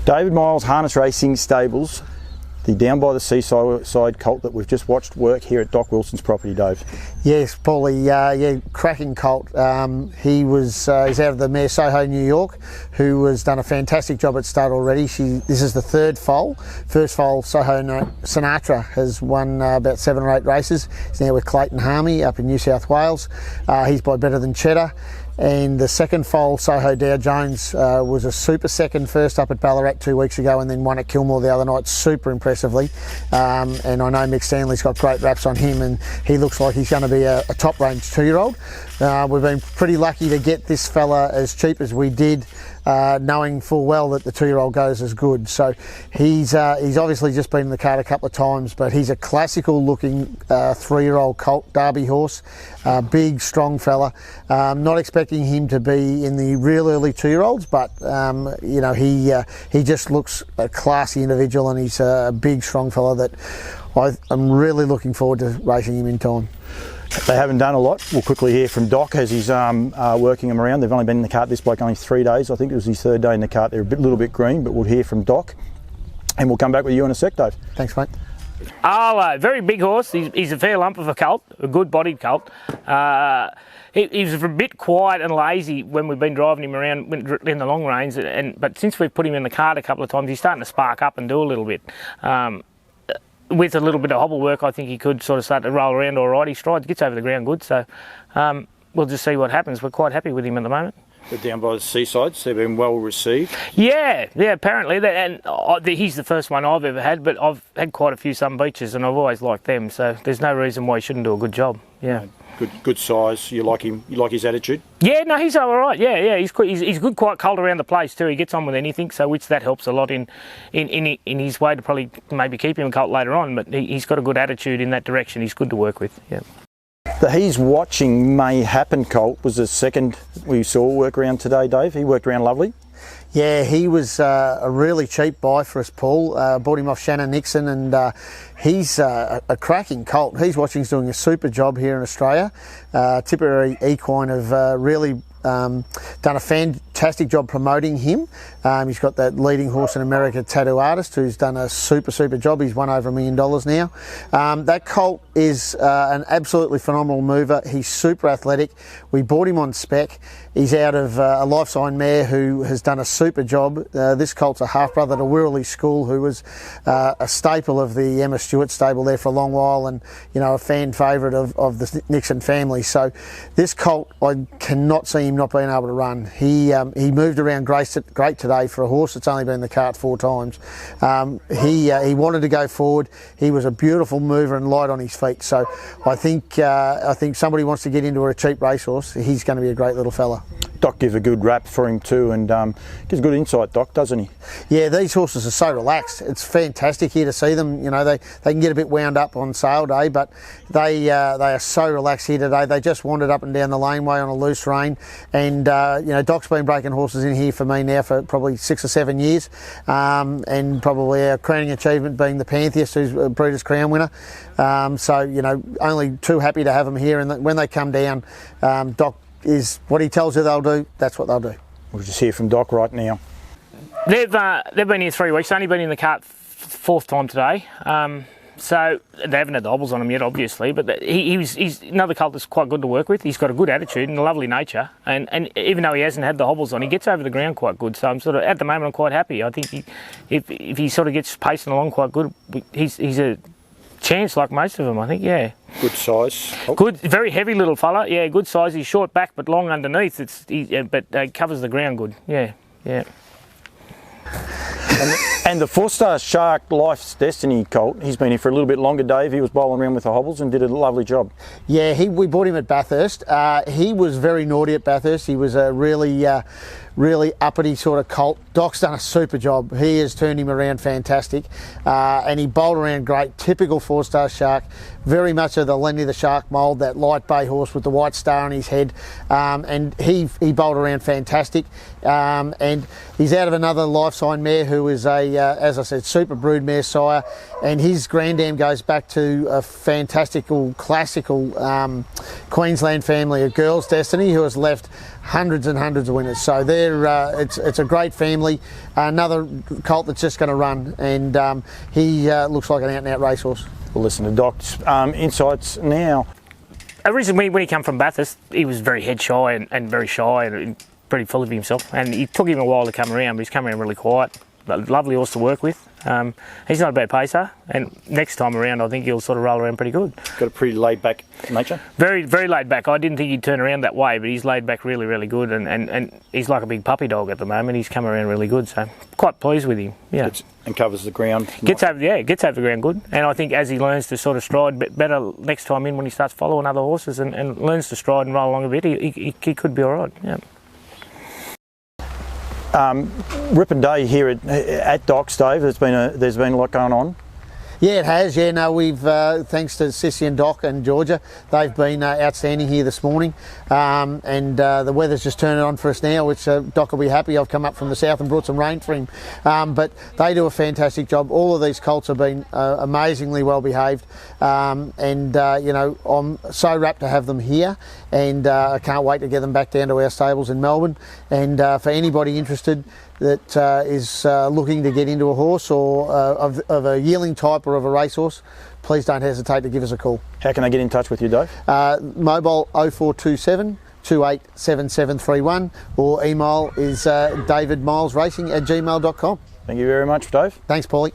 David Miles Harness Racing Stables, the down by the seaside colt that we've just watched work here at Doc Wilson's property, Dave. Yes, Paulie, yeah, cracking colt. He's out of the mare Soho, New York, who has done a fantastic job at stud already. This is the third foal. First foal, Soho Sinatra, has won about 7 or 8 races. He's now with Clayton Harmey up in New South Wales. He's by Better Than Cheddar. And the second foal, Soho Dow Jones, was a super second first up at Ballarat 2 weeks ago and then won at Kilmore the other night super impressively. And I know Mick Stanley's got great raps on him and he looks like he's going to be a top range 2-year-old. We've been pretty lucky to get this fella as cheap as we did, knowing full well that the 2-year-old goes as good. So he's obviously just been in the cart a couple of times, but he's a classical looking 3-year-old colt Derby horse, big strong fella. Not expecting him to be in the real early 2-year-olds, but you know, he just looks a classy individual and he's a big strong fella that I'm really looking forward to racing him in time. They haven't done a lot. We'll quickly hear from Doc as he's working them around. They've only been in the cart, this bloke, only 3 days. I think it was his 3rd day in the cart. They're a little bit green, but we'll hear from Doc and we'll come back with you in a sec, Dave. Thanks, mate. Arlo, very big horse. He's a fair lump of a colt, a good bodied colt. He was a bit quiet and lazy when we've been driving him around in the long range, but since we've put him in the cart a couple of times, he's starting to spark up and do a little bit. With a little bit of hobble work, I think he could sort of start to roll around all right. He strides, gets over the ground good, so we'll just see what happens. We're quite happy with him at the moment. They're down by the seasides, they've been well received. Yeah, apparently. He's the first one I've ever had, but I've had quite a few Sun Beaches and I've always liked them, so there's no reason why he shouldn't do a good job. Yeah. Good size. You like him? You like his attitude? Yeah, no, he's all right. Yeah, he's good, quite cold around the place too. He gets on with anything, so that helps a lot in his way to probably maybe keep him a colt later on. But he's got a good attitude in that direction. He's good to work with. Yeah. The He's Watching May Happen colt was the second we saw work around today, Dave. He worked around lovely. Yeah, he was a really cheap buy for us, Paul. Bought him off Shannon Nixon and he's a cracking colt. He's Watching's doing a super job here in Australia. Tipperary Equine have really done a fantastic job promoting him. He's got that leading horse in America, Tattoo Artist, who's done a super job. He's won over $1 million now. That colt is an absolutely phenomenal mover. He's super athletic. We bought him on spec. He's out of a life sign mare who has done a super job. This colt's a half brother to Wirraley School, who was a staple of the Emma Stewart stable there for a long while, and you know, a fan favourite of the Nixon family. So this colt, I cannot see him not being able to run. He moved around great today for a horse that's only been in the cart 4 times. He wanted to go forward. He was a beautiful mover and light on his feet. So I think somebody wants to get into a cheap racehorse, he's going to be a great little fella. Doc gives a good rap for him too, and gives good insight, Doc, doesn't he? Yeah, these horses are so relaxed. It's fantastic here to see them. You know, they can get a bit wound up on sale day, but they are so relaxed here today. They just wandered up and down the laneway on a loose rein, and you know, Doc's been breaking horses in here for me now for probably 6 or 7 years, and probably our crowning achievement being the Pantheist, who's a Breeders' Crown winner. So you know, only too happy to have them here, and when they come down, Doc is what he tells you they'll do, that's what they'll do. We'll just hear from Doc right now. They've been here 3 weeks, only been in the cart 4th time today. So they haven't had the hobbles on him yet, obviously, but he's another colt that's quite good to work with. He's got a good attitude and a lovely nature, and even though he hasn't had the hobbles on, he gets over the ground quite good. So I'm sort of, at the moment, I'm quite happy. I think if he sort of gets pacing along quite good, he's a chance like most of them, I think. Yeah. Good size. Oh. Good, very heavy little fella. Yeah, good size. He's short back but long underneath. But covers the ground good. Yeah. And the 4-star Shark Life's Destiny colt, he's been here for a little bit longer, Dave. He was bowling around with the hobbles and did a lovely job. Yeah, we bought him at Bathurst. He was very naughty at Bathurst. He was a really uppity sort of colt. Doc's done a super job. He has turned him around fantastic, and he bowled around great. Typical 4-star Shark, very much of the Lenny the Shark mould, that light bay horse with the white star on his head, and he bowled around fantastic. And he's out of another life sign mare who is as I said, super brood mare sire. and his granddam goes back to a fantastical, classical Queensland family of Girls Destiny, who has left hundreds and hundreds of winners. So it's a great family. Another colt that's just going to run, and he looks like an out-and-out racehorse. We'll listen to Doc's insights now. Originally, when he came from Bathurst, he was very head shy and very shy and pretty full of himself. And it took him a while to come around, but he's come around really quiet. Lovely horse to work with. He's not a bad pacer, and next time around I think he'll sort of roll around pretty good. Got a pretty laid back nature. Very, very laid back. I didn't think he'd turn around that way, but he's laid back really, really good, and he's like a big puppy dog at the moment. He's come around really good, so quite pleased with him. Yeah. And covers the ground. Gets over the ground good, and I think as he learns to sort of stride better next time in when he starts following other horses and learns to stride and roll along a bit, he could be all right. Yeah. Ripping day here at Doc's, Dave. There's been a lot going on. Yeah, it has. Yeah, no, we've thanks to Sissy and Doc and Georgia, they've been outstanding here this morning, and the weather's just turning on for us now, which Doc will be happy. I've come up from the south and brought some rain for him, but they do a fantastic job. All of these colts have been amazingly well behaved, and you know, I'm so rapt to have them here, and I can't wait to get them back down to our stables in Melbourne. And for anybody interested that is looking to get into a horse or of a yearling type or of a racehorse, please don't hesitate to give us a call. How can I get in touch with you, Dave? Mobile 0427 287731, or email is davidmilesracing@gmail.com. Thank you very much, Dave. Thanks, Paulie.